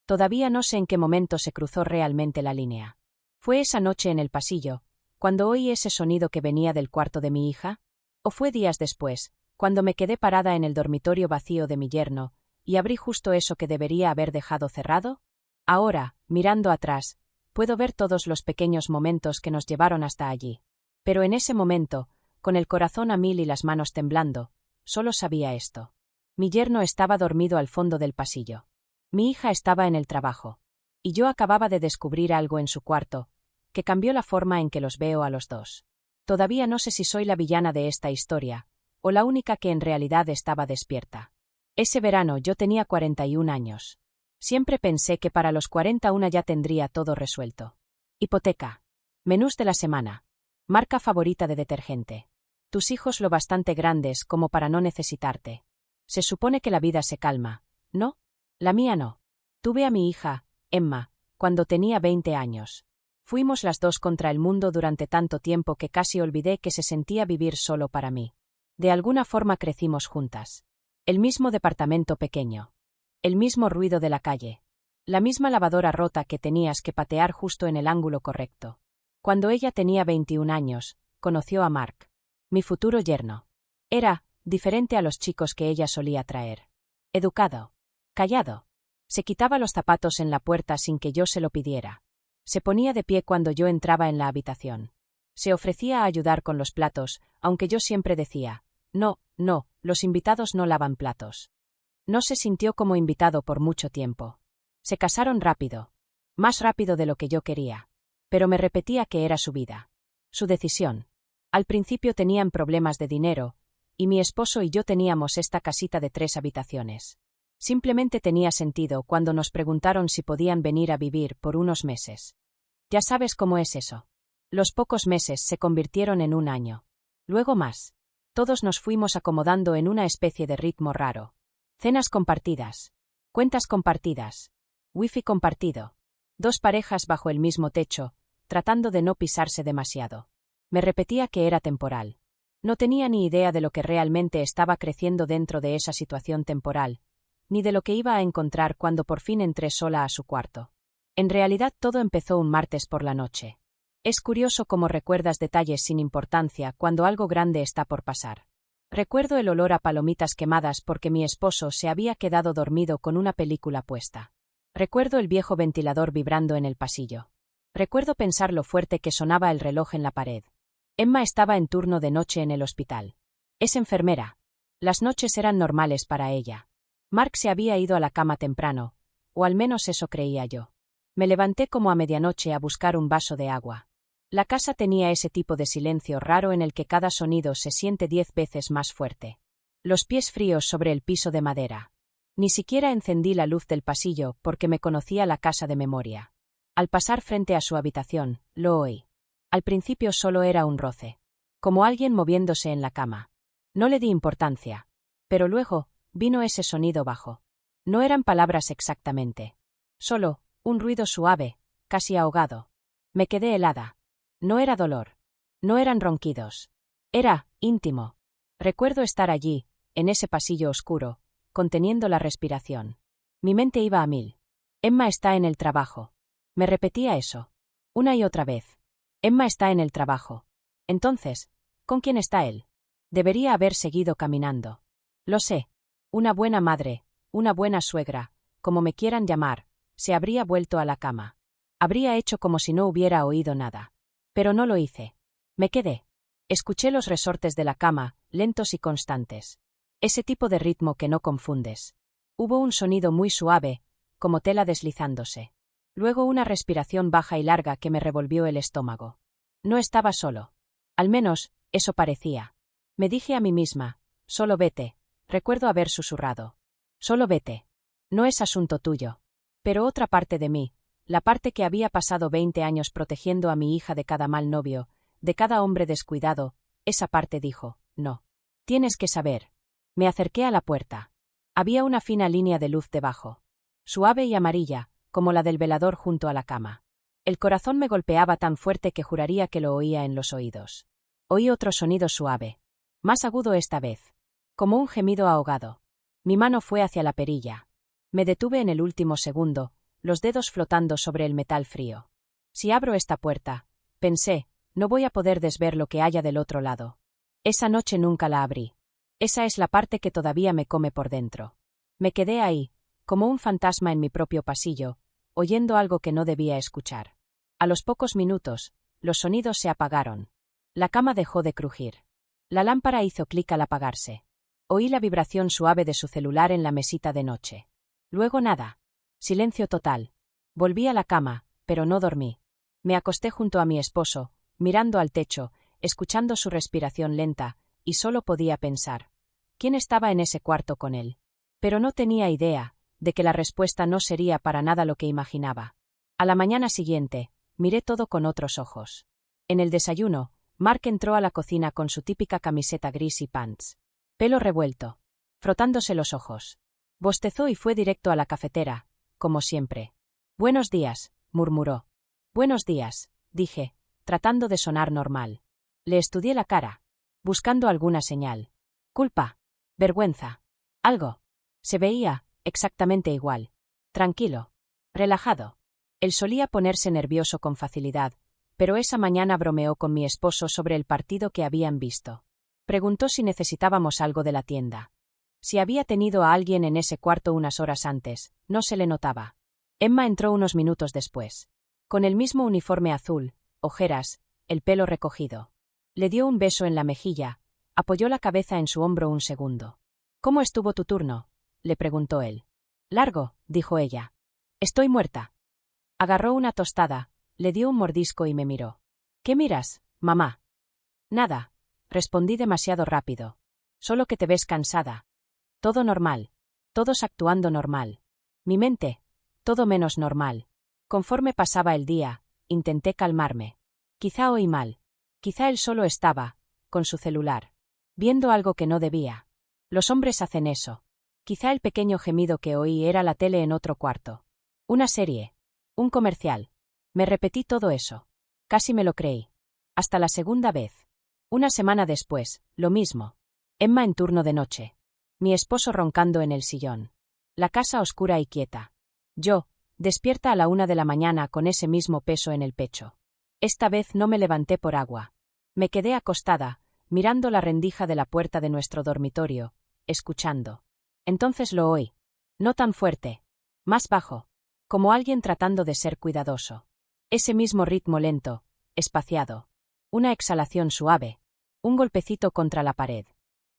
Todavía no sé en qué momento se cruzó realmente la línea. ¿Fue esa noche en el pasillo, cuando oí ese sonido que venía del cuarto de mi hija? ¿O fue días después, cuando me quedé parada en el dormitorio vacío de mi yerno, y abrí justo eso que debería haber dejado cerrado? Ahora, mirando atrás, puedo ver todos los pequeños momentos que nos llevaron hasta allí. Pero en ese momento, con el corazón a mil y las manos temblando, solo sabía esto. Mi yerno estaba dormido al fondo del pasillo. Mi hija estaba en el trabajo. Y yo acababa de descubrir algo en su cuarto, que cambió la forma en que los veo a los dos. Todavía no sé si soy la villana de esta historia, o la única que en realidad estaba despierta. Ese verano yo tenía 41 años. Siempre pensé que para los 41 ya tendría todo resuelto. Hipoteca. Menús de la semana. Marca favorita de detergente. Tus hijos lo bastante grandes como para no necesitarte. Se supone que la vida se calma, ¿no? La mía no. Tuve a mi hija, Emma, cuando tenía 20 años. Fuimos las dos contra el mundo durante tanto tiempo que casi olvidé que se sentía vivir solo para mí. De alguna forma crecimos juntas. El mismo departamento pequeño. El mismo ruido de la calle. La misma lavadora rota que tenías que patear justo en el ángulo correcto. Cuando ella tenía 21 años, conoció a Mark, mi futuro yerno. Era diferente a los chicos que ella solía traer. Educado. Callado. Se quitaba los zapatos en la puerta sin que yo se lo pidiera. Se ponía de pie cuando yo entraba en la habitación. Se ofrecía a ayudar con los platos, aunque yo siempre decía, no, los invitados no lavan platos. No se sintió como invitado por mucho tiempo. Se casaron rápido. Más rápido de lo que yo quería. Pero me repetía que era su vida. Su decisión. Al principio tenían problemas de dinero, y mi esposo y yo teníamos esta casita de 3 habitaciones. Simplemente tenía sentido cuando nos preguntaron si podían venir a vivir por unos meses. Ya sabes cómo es eso. Los pocos meses se convirtieron en un año. Luego más. Todos nos fuimos acomodando en una especie de ritmo raro. Cenas compartidas. Cuentas compartidas. Wifi compartido. 2 parejas bajo el mismo techo, tratando de no pisarse demasiado. Me repetía que era temporal. No tenía ni idea de lo que realmente estaba creciendo dentro de esa situación temporal, ni de lo que iba a encontrar cuando por fin entré sola a su cuarto. En realidad todo empezó un martes por la noche. Es curioso cómo recuerdas detalles sin importancia cuando algo grande está por pasar. Recuerdo el olor a palomitas quemadas porque mi esposo se había quedado dormido con una película puesta. Recuerdo el viejo ventilador vibrando en el pasillo. Recuerdo pensar lo fuerte que sonaba el reloj en la pared. Emma estaba en turno de noche en el hospital. Es enfermera. Las noches eran normales para ella. Mark se había ido a la cama temprano, o al menos eso creía yo. Me levanté como a medianoche a buscar un vaso de agua. La casa tenía ese tipo de silencio raro en el que cada sonido se siente 10 veces más fuerte. Los pies fríos sobre el piso de madera. Ni siquiera encendí la luz del pasillo porque me conocía la casa de memoria. Al pasar frente a su habitación, lo oí. Al principio solo era un roce. Como alguien moviéndose en la cama. No le di importancia. Pero luego, vino ese sonido bajo. No eran palabras exactamente. Solo, un ruido suave, casi ahogado. Me quedé helada. No era dolor. No eran ronquidos. Era íntimo. Recuerdo estar allí, en ese pasillo oscuro, conteniendo la respiración. Mi mente iba a 1000. Emma está en el trabajo. Me repetía eso. Una y otra vez. Emma está en el trabajo. Entonces, ¿con quién está él? Debería haber seguido caminando. Lo sé. Una buena madre, una buena suegra, como me quieran llamar, se habría vuelto a la cama. Habría hecho como si no hubiera oído nada. Pero no lo hice. Me quedé. Escuché los resortes de la cama, lentos y constantes. Ese tipo de ritmo que no confundes. Hubo un sonido muy suave, como tela deslizándose. Luego una respiración baja y larga que me revolvió el estómago. No estaba solo. Al menos, eso parecía. Me dije a mí misma, solo vete. Recuerdo haber susurrado. Solo vete. No es asunto tuyo. Pero otra parte de mí, la parte que había pasado 20 años protegiendo a mi hija de cada mal novio, de cada hombre descuidado, esa parte dijo, no. Tienes que saber. Me acerqué a la puerta. Había una fina línea de luz debajo. Suave y amarilla, como la del velador junto a la cama. El corazón me golpeaba tan fuerte que juraría que lo oía en los oídos. Oí otro sonido suave. Más agudo esta vez. Como un gemido ahogado. Mi mano fue hacia la perilla. Me detuve en el último segundo, los dedos flotando sobre el metal frío. Si abro esta puerta, pensé, no voy a poder desver lo que haya del otro lado. Esa noche nunca la abrí. Esa es la parte que todavía me come por dentro. Me quedé ahí, como un fantasma en mi propio pasillo, oyendo algo que no debía escuchar. A los pocos minutos, los sonidos se apagaron. La cama dejó de crujir. La lámpara hizo clic al apagarse. Oí la vibración suave de su celular en la mesita de noche. Luego nada. Silencio total. Volví a la cama, pero no dormí. Me acosté junto a mi esposo, mirando al techo, escuchando su respiración lenta, y solo podía pensar. ¿Quién estaba en ese cuarto con él? Pero no tenía idea de que la respuesta no sería para nada lo que imaginaba. A la mañana siguiente, miré todo con otros ojos. En el desayuno, Mark entró a la cocina con su típica camiseta gris y pants. Pelo revuelto. Frotándose los ojos. Bostezó y fue directo a la cafetera, como siempre. «Buenos días», murmuró. «Buenos días», dije, tratando de sonar normal. Le estudié la cara, buscando alguna señal. Culpa. Vergüenza. Algo. Se veía exactamente igual. Tranquilo. Relajado. Él solía ponerse nervioso con facilidad, pero esa mañana bromeó con mi esposo sobre el partido que habían visto. Preguntó si necesitábamos algo de la tienda. Si había tenido a alguien en ese cuarto unas horas antes, no se le notaba. Emma entró unos minutos después. Con el mismo uniforme azul, ojeras, el pelo recogido. Le dio un beso en la mejilla, apoyó la cabeza en su hombro un segundo. «¿Cómo estuvo tu turno?», le preguntó él. «Largo», dijo ella. «Estoy muerta». Agarró una tostada, le dio un mordisco y me miró. «¿Qué miras, mamá?» «Nada», respondí demasiado rápido. «Solo que te ves cansada». Todo normal. Todos actuando normal. Mi mente, todo menos normal. Conforme pasaba el día, intenté calmarme. Quizá oí mal. Quizá él solo estaba, con su celular, viendo algo que no debía. Los hombres hacen eso. Quizá el pequeño gemido que oí era la tele en otro cuarto. Una serie. Un comercial. Me repetí todo eso. Casi me lo creí. Hasta la segunda vez. Una semana después, lo mismo. Emma en turno de noche. Mi esposo roncando en el sillón. La casa oscura y quieta. Yo, despierta a la 1 de la mañana con ese mismo peso en el pecho. Esta vez no me levanté por agua. Me quedé acostada, mirando la rendija de la puerta de nuestro dormitorio, escuchando. Entonces lo oí. No tan fuerte. Más bajo. Como alguien tratando de ser cuidadoso. Ese mismo ritmo lento, espaciado. Una exhalación suave. Un golpecito contra la pared.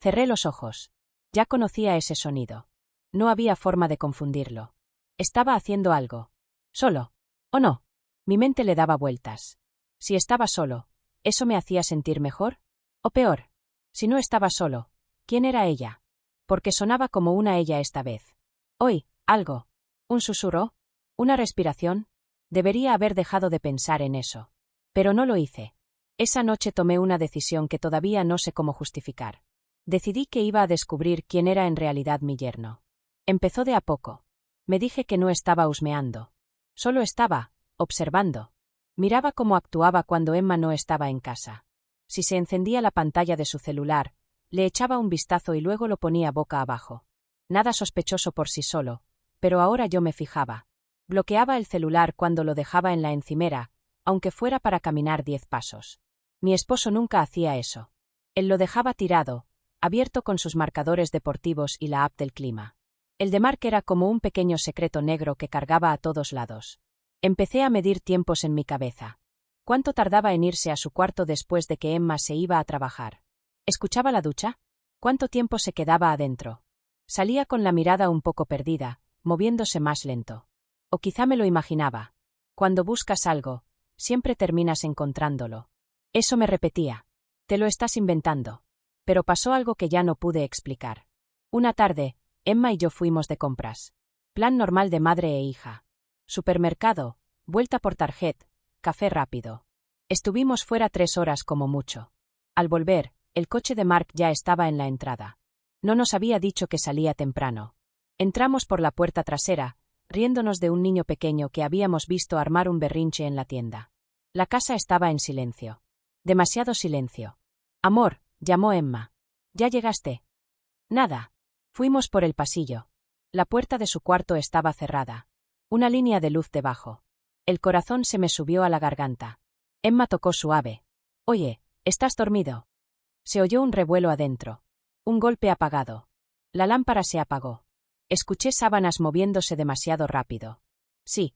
Cerré los ojos. Ya conocía ese sonido. No había forma de confundirlo. Estaba haciendo algo. Solo. ¿O no? Mi mente le daba vueltas. Si estaba solo, ¿eso me hacía sentir mejor? ¿O peor? Si no estaba solo, ¿quién era ella? Porque sonaba como una ella esta vez. Oí, algo. ¿Un susurro? ¿Una respiración? Debería haber dejado de pensar en eso. Pero no lo hice. Esa noche tomé una decisión que todavía no sé cómo justificar. Decidí que iba a descubrir quién era en realidad mi yerno. Empezó de a poco. Me dije que no estaba husmeando. Solo estaba, observando. Miraba cómo actuaba cuando Emma no estaba en casa. Si se encendía la pantalla de su celular, le echaba un vistazo y luego lo ponía boca abajo. Nada sospechoso por sí solo, pero ahora yo me fijaba. Bloqueaba el celular cuando lo dejaba en la encimera, aunque fuera para caminar 10 pasos. Mi esposo nunca hacía eso. Él lo dejaba tirado, abierto con sus marcadores deportivos y la app del clima. El de Mark era como un pequeño secreto negro que cargaba a todos lados. Empecé a medir tiempos en mi cabeza. ¿Cuánto tardaba en irse a su cuarto después de que Emma se iba a trabajar? ¿Escuchaba la ducha? ¿Cuánto tiempo se quedaba adentro? Salía con la mirada un poco perdida, moviéndose más lento. O quizá me lo imaginaba. Cuando buscas algo, siempre terminas encontrándolo. Eso me repetía. Te lo estás inventando. Pero pasó algo que ya no pude explicar. Una tarde, Emma y yo fuimos de compras. Plan normal de madre e hija. Supermercado, vuelta por tarjeta, café rápido. Estuvimos fuera 3 horas como mucho. Al volver, el coche de Mark ya estaba en la entrada. No nos había dicho que salía temprano. Entramos por la puerta trasera, riéndonos de un niño pequeño que habíamos visto armar un berrinche en la tienda. La casa estaba en silencio. Demasiado silencio. «Amor», llamó Emma. «¿Ya llegaste?» «Nada». Fuimos por el pasillo. La puerta de su cuarto estaba cerrada. Una línea de luz debajo. El corazón se me subió a la garganta. Emma tocó suave. Oye, ¿estás dormido? Se oyó un revuelo adentro. Un golpe apagado. La lámpara se apagó. Escuché sábanas moviéndose demasiado rápido. Sí,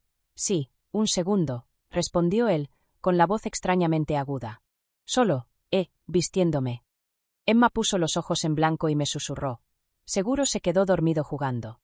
un segundo, respondió él, con la voz extrañamente aguda. Solo, vistiéndome. Emma puso los ojos en blanco y me susurró. Seguro se quedó dormido jugando.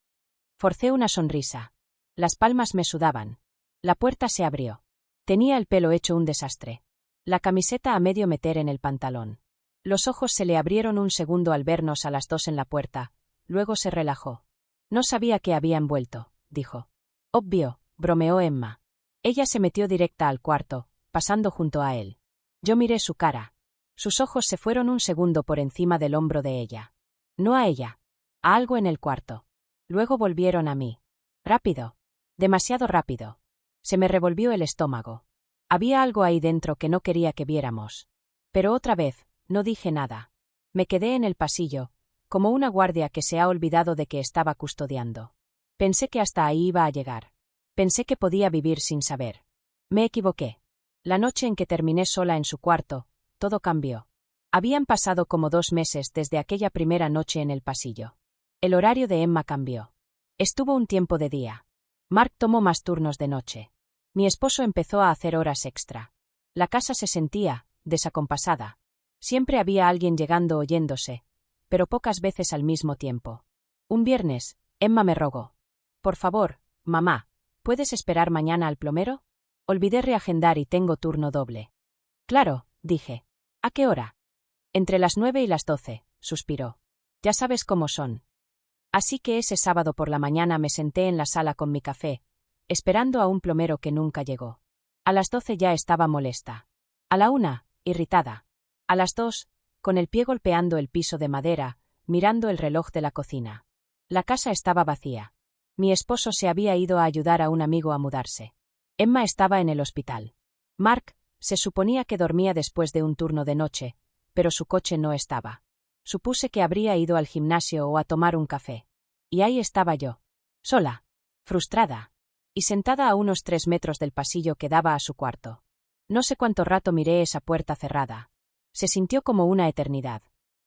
Forcé una sonrisa. Las palmas me sudaban. La puerta se abrió. Tenía el pelo hecho un desastre. La camiseta a medio meter en el pantalón. Los ojos se le abrieron un segundo al vernos a las dos en la puerta, luego se relajó. No sabía qué había envuelto, dijo. Obvio, bromeó Emma. Ella se metió directa al cuarto, pasando junto a él. Yo miré su cara. Sus ojos se fueron un segundo por encima del hombro de ella. No a ella. A algo en el cuarto. Luego volvieron a mí. Rápido. Demasiado rápido. Se me revolvió el estómago. Había algo ahí dentro que no quería que viéramos. Pero otra vez, no dije nada. Me quedé en el pasillo, como una guardia que se ha olvidado de que estaba custodiando. Pensé que hasta ahí iba a llegar. Pensé que podía vivir sin saber. Me equivoqué. La noche en que terminé sola en su cuarto, todo cambió. Habían pasado como 2 meses desde aquella primera noche en el pasillo. El horario de Emma cambió. Estuvo un tiempo de día. Mark tomó más turnos de noche. Mi esposo empezó a hacer horas extra. La casa se sentía desacompasada. Siempre había alguien llegando o yéndose, pero pocas veces al mismo tiempo. Un viernes, Emma me rogó. Por favor, mamá, ¿puedes esperar mañana al plomero? Olvidé reagendar y tengo turno doble. Claro, dije. ¿A qué hora? Entre las 9 y las 12, suspiró. Ya sabes cómo son. Así que ese sábado por la mañana me senté en la sala con mi café, esperando a un plomero que nunca llegó. A las 12 ya estaba molesta. A la 1, irritada. A las 2, con el pie golpeando el piso de madera, mirando el reloj de la cocina. La casa estaba vacía. Mi esposo se había ido a ayudar a un amigo a mudarse. Emma estaba en el hospital. Mark, se suponía que dormía después de un turno de noche, pero su coche no estaba. Supuse que habría ido al gimnasio o a tomar un café. Y ahí estaba yo. Sola. Frustrada. Y sentada a unos 3 metros del pasillo que daba a su cuarto. No sé cuánto rato miré esa puerta cerrada. Se sintió como una eternidad.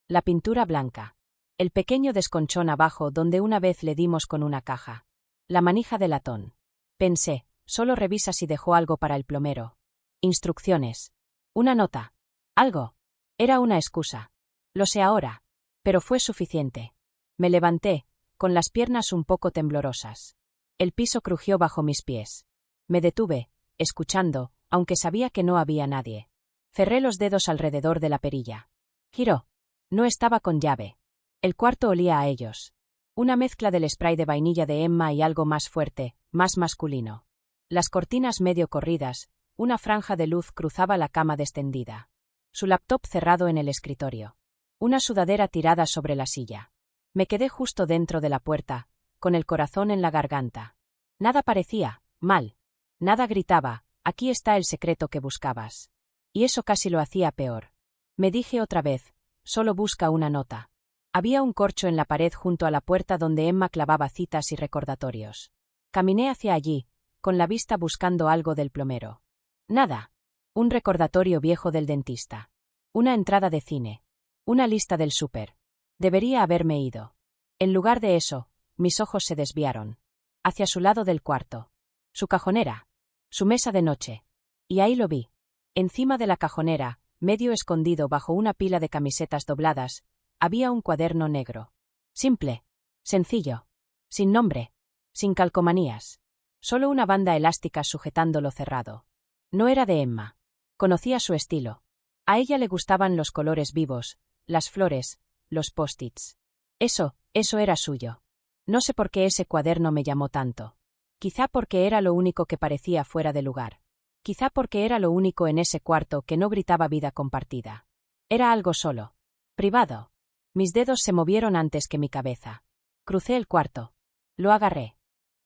La pintura blanca. El pequeño desconchón abajo donde una vez le dimos con una caja. La manija de latón. Pensé, solo revisa si dejó algo para el plomero. Instrucciones. Una nota. Algo. Era una excusa. Lo sé ahora. Pero fue suficiente. Me levanté, con las piernas un poco temblorosas. El piso crujió bajo mis pies. Me detuve, escuchando, aunque sabía que no había nadie. Cerré los dedos alrededor de la perilla. Giró. No estaba con llave. El cuarto olía a ellos. Una mezcla del spray de vainilla de Emma y algo más fuerte, más masculino. Las cortinas medio corridas, una franja de luz cruzaba la cama descendida. Su laptop cerrado en el escritorio. Una sudadera tirada sobre la silla. Me quedé justo dentro de la puerta, con el corazón en la garganta. Nada parecía mal. Nada gritaba, aquí está el secreto que buscabas. Y eso casi lo hacía peor. Me dije otra vez, solo busca una nota. Había un corcho en la pared junto a la puerta donde Emma clavaba citas y recordatorios. Caminé hacia allí, con la vista buscando algo del plomero. Nada. Un recordatorio viejo del dentista. Una entrada de cine. Una lista del súper. Debería haberme ido. En lugar de eso, mis ojos se desviaron. Hacia su lado del cuarto. Su cajonera. Su mesa de noche. Y ahí lo vi. Encima de la cajonera, medio escondido bajo una pila de camisetas dobladas, había un cuaderno negro. Simple. Sencillo. Sin nombre. Sin calcomanías. Solo una banda elástica sujetándolo cerrado. No era de Emma. Conocía su estilo. A ella le gustaban los colores vivos, las flores, los post-its. Eso era suyo. No sé por qué ese cuaderno me llamó tanto. Quizá porque era lo único que parecía fuera de lugar. Quizá porque era lo único en ese cuarto que no gritaba vida compartida. Era algo solo. Privado. Mis dedos se movieron antes que mi cabeza. Crucé el cuarto. Lo agarré.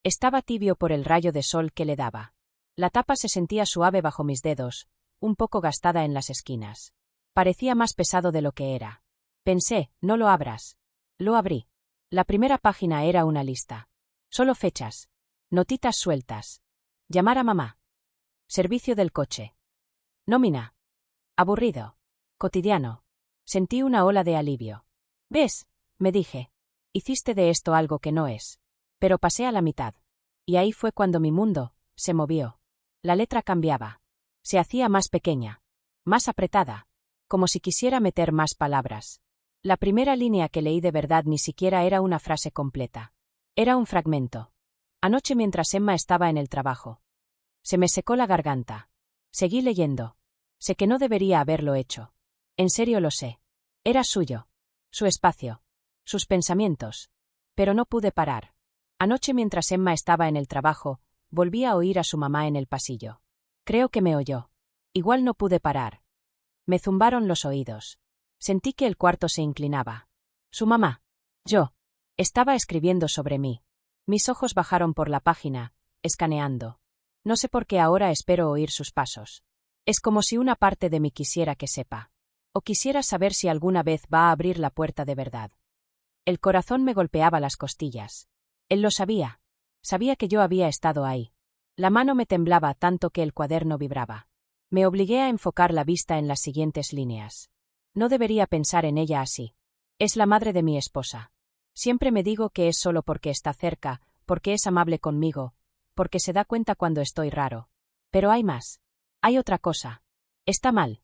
Estaba tibio por el rayo de sol que le daba. La tapa se sentía suave bajo mis dedos, un poco gastada en las esquinas. Parecía más pesado de lo que era. Pensé, no lo abras. Lo abrí. La primera página era una lista. Solo fechas. Notitas sueltas. Llamar a mamá. Servicio del coche. Nómina. Aburrido. Cotidiano. Sentí una ola de alivio. ¿Ves? Me dije. Hiciste de esto algo que no es. Pero pasé a la mitad. Y ahí fue cuando mi mundo se movió. La letra cambiaba. Se hacía más pequeña. Más apretada. Como si quisiera meter más palabras. La primera línea que leí de verdad ni siquiera era una frase completa. Era un fragmento. Anoche mientras Emma estaba en el trabajo. Se me secó la garganta. Seguí leyendo. Sé que no debería haberlo hecho. En serio lo sé. Era suyo. Su espacio. Sus pensamientos. Pero no pude parar. Anoche mientras Emma estaba en el trabajo, volví a oír a su mamá en el pasillo. Creo que me oyó. Igual no pude parar. Me zumbaron los oídos. Sentí que el cuarto se inclinaba. Su mamá. Yo. Estaba escribiendo sobre mí. Mis ojos bajaron por la página, escaneando. No sé por qué ahora espero oír sus pasos. Es como si una parte de mí quisiera que sepa. O quisiera saber si alguna vez va a abrir la puerta de verdad. El corazón me golpeaba las costillas. Él lo sabía. Sabía que yo había estado ahí. La mano me temblaba tanto que el cuaderno vibraba. Me obligué a enfocar la vista en las siguientes líneas. No debería pensar en ella así. Es la madre de mi esposa. Siempre me digo que es solo porque está cerca, porque es amable conmigo, porque se da cuenta cuando estoy raro. Pero hay más. Hay otra cosa. Está mal.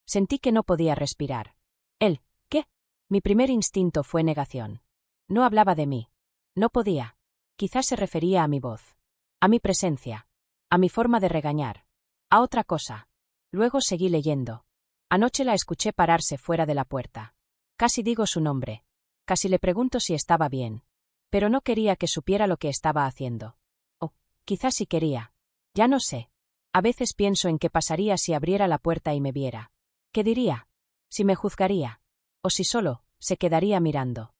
Sentí que no podía respirar. Él, ¿qué? Mi primer instinto fue negación. No hablaba de mí. No podía. Quizás se refería a mi voz. A mi presencia. A mi forma de regañar. A otra cosa. Luego seguí leyendo. Anoche la escuché pararse fuera de la puerta. Casi digo su nombre. Casi le pregunto si estaba bien. Pero no quería que supiera lo que estaba haciendo. O, quizás sí quería. Ya no sé. A veces pienso en qué pasaría si abriera la puerta y me viera. ¿Qué diría? Si me juzgaría. O si solo se quedaría mirando.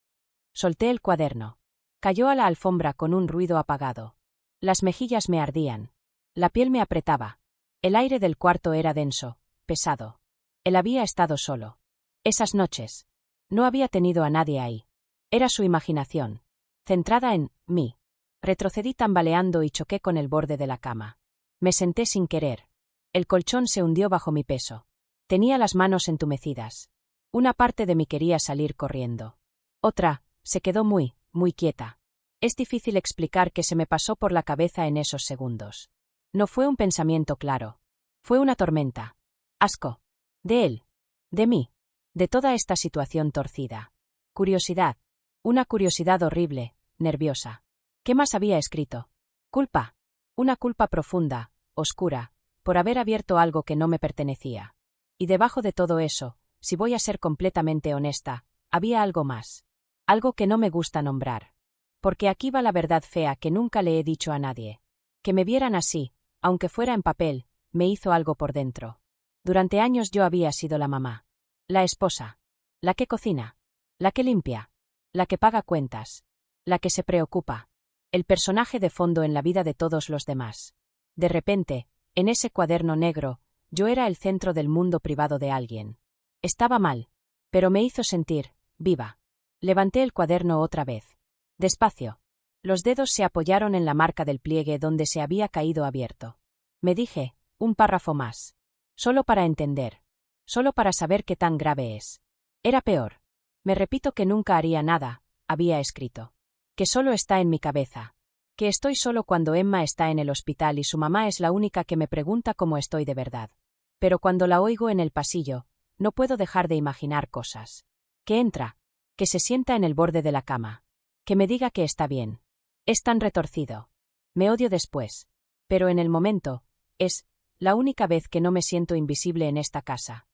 Solté el cuaderno. Cayó a la alfombra con un ruido apagado. Las mejillas me ardían. La piel me apretaba. El aire del cuarto era denso, pesado. Él había estado solo. Esas noches. No había tenido a nadie ahí. Era su imaginación. Centrada en mí. Retrocedí tambaleando y choqué con el borde de la cama. Me senté sin querer. El colchón se hundió bajo mi peso. Tenía las manos entumecidas. Una parte de mí quería salir corriendo. Otra, se quedó muy quieta. Es difícil explicar qué se me pasó por la cabeza en esos segundos. No fue un pensamiento claro. Fue una tormenta. Asco. De él. De mí. De toda esta situación torcida. Curiosidad. Una curiosidad horrible, nerviosa. ¿Qué más había escrito? Culpa. Una culpa profunda, oscura, por haber abierto algo que no me pertenecía. Y debajo de todo eso, si voy a ser completamente honesta, había algo más. Algo que no me gusta nombrar. Porque aquí va la verdad fea que nunca le he dicho a nadie. Que me vieran así, aunque fuera en papel, me hizo algo por dentro. Durante años yo había sido la mamá. La esposa. La que cocina. La que limpia. La que paga cuentas. La que se preocupa. El personaje de fondo en la vida de todos los demás. De repente, en ese cuaderno negro, yo era el centro del mundo privado de alguien. Estaba mal. Pero me hizo sentir viva. Levanté el cuaderno otra vez. Despacio. Los dedos se apoyaron en la marca del pliegue donde se había caído abierto. Me dije, un párrafo más. Solo para entender. Solo para saber qué tan grave es. Era peor. Me repito que nunca haría nada, había escrito. Que solo está en mi cabeza. Que estoy solo cuando Emma está en el hospital y su mamá es la única que me pregunta cómo estoy de verdad. Pero cuando la oigo en el pasillo, no puedo dejar de imaginar cosas. Que entra. Que se sienta en el borde de la cama. Que me diga que está bien. Es tan retorcido. Me odio después. Pero en el momento, es la única vez que no me siento invisible en esta casa.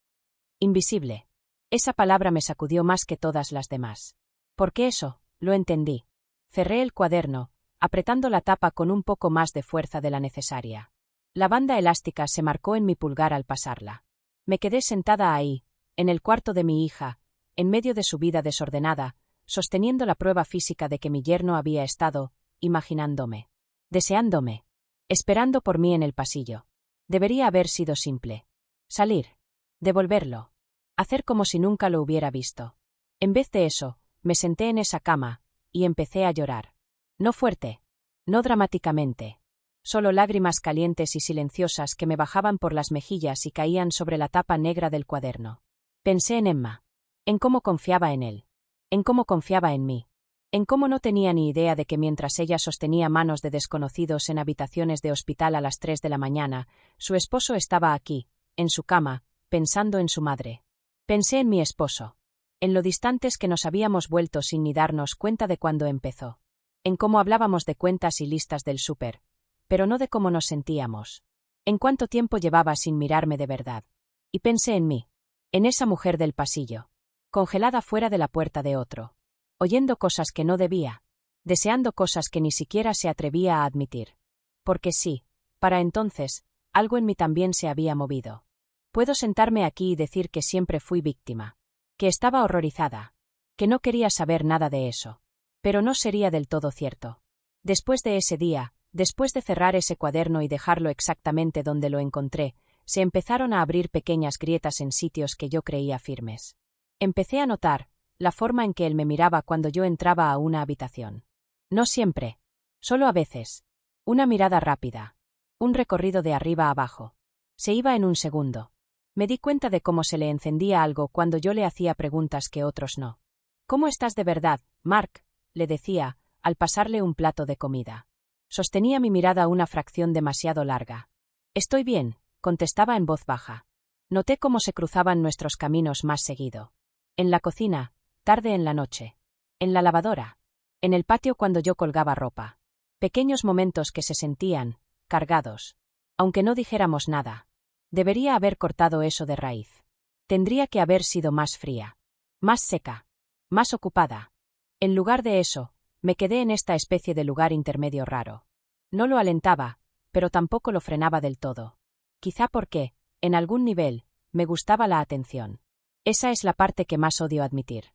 Invisible. Esa palabra me sacudió más que todas las demás. Porque eso, lo entendí. Cerré el cuaderno, apretando la tapa con un poco más de fuerza de la necesaria. La banda elástica se marcó en mi pulgar al pasarla. Me quedé sentada ahí, en el cuarto de mi hija, en medio de su vida desordenada, sosteniendo la prueba física de que mi yerno había estado, imaginándome. Deseándome. Esperando por mí en el pasillo. Debería haber sido simple. Salir. Devolverlo. Hacer como si nunca lo hubiera visto. En vez de eso, me senté en esa cama, y empecé a llorar. No fuerte. No dramáticamente. Solo lágrimas calientes y silenciosas que me bajaban por las mejillas y caían sobre la tapa negra del cuaderno. Pensé en Emma. En cómo confiaba en él. En cómo confiaba en mí. En cómo no tenía ni idea de que mientras ella sostenía manos de desconocidos en habitaciones de hospital a las 3 de la mañana, su esposo estaba aquí, en su cama, pensando en su madre. Pensé en mi esposo. En lo distantes que nos habíamos vuelto sin ni darnos cuenta de cuándo empezó. En cómo hablábamos de cuentas y listas del súper, pero no de cómo nos sentíamos. En cuánto tiempo llevaba sin mirarme de verdad. Y pensé en mí. En esa mujer del pasillo. Congelada fuera de la puerta de otro. Oyendo cosas que no debía. Deseando cosas que ni siquiera se atrevía a admitir. Porque sí, para entonces, algo en mí también se había movido. Puedo sentarme aquí y decir que siempre fui víctima. Que estaba horrorizada. Que no quería saber nada de eso. Pero no sería del todo cierto. Después de ese día, después de cerrar ese cuaderno y dejarlo exactamente donde lo encontré, se empezaron a abrir pequeñas grietas en sitios que yo creía firmes. Empecé a notar la forma en que él me miraba cuando yo entraba a una habitación. No siempre. Solo a veces. Una mirada rápida. Un recorrido de arriba a abajo. Se iba en un segundo. Me di cuenta de cómo se le encendía algo cuando yo le hacía preguntas que otros no. ¿Cómo estás de verdad, Mark?, le decía, al pasarle un plato de comida. Sostenía mi mirada una fracción demasiado larga. Estoy bien, contestaba en voz baja. Noté cómo se cruzaban nuestros caminos más seguido. En la cocina, tarde en la noche. En la lavadora. En el patio cuando yo colgaba ropa. Pequeños momentos que se sentían, cargados. Aunque no dijéramos nada. Debería haber cortado eso de raíz. Tendría que haber sido más fría. Más seca. Más ocupada. En lugar de eso, me quedé en esta especie de lugar intermedio raro. No lo alentaba, pero tampoco lo frenaba del todo. Quizá porque, en algún nivel, me gustaba la atención. Esa es la parte que más odio admitir.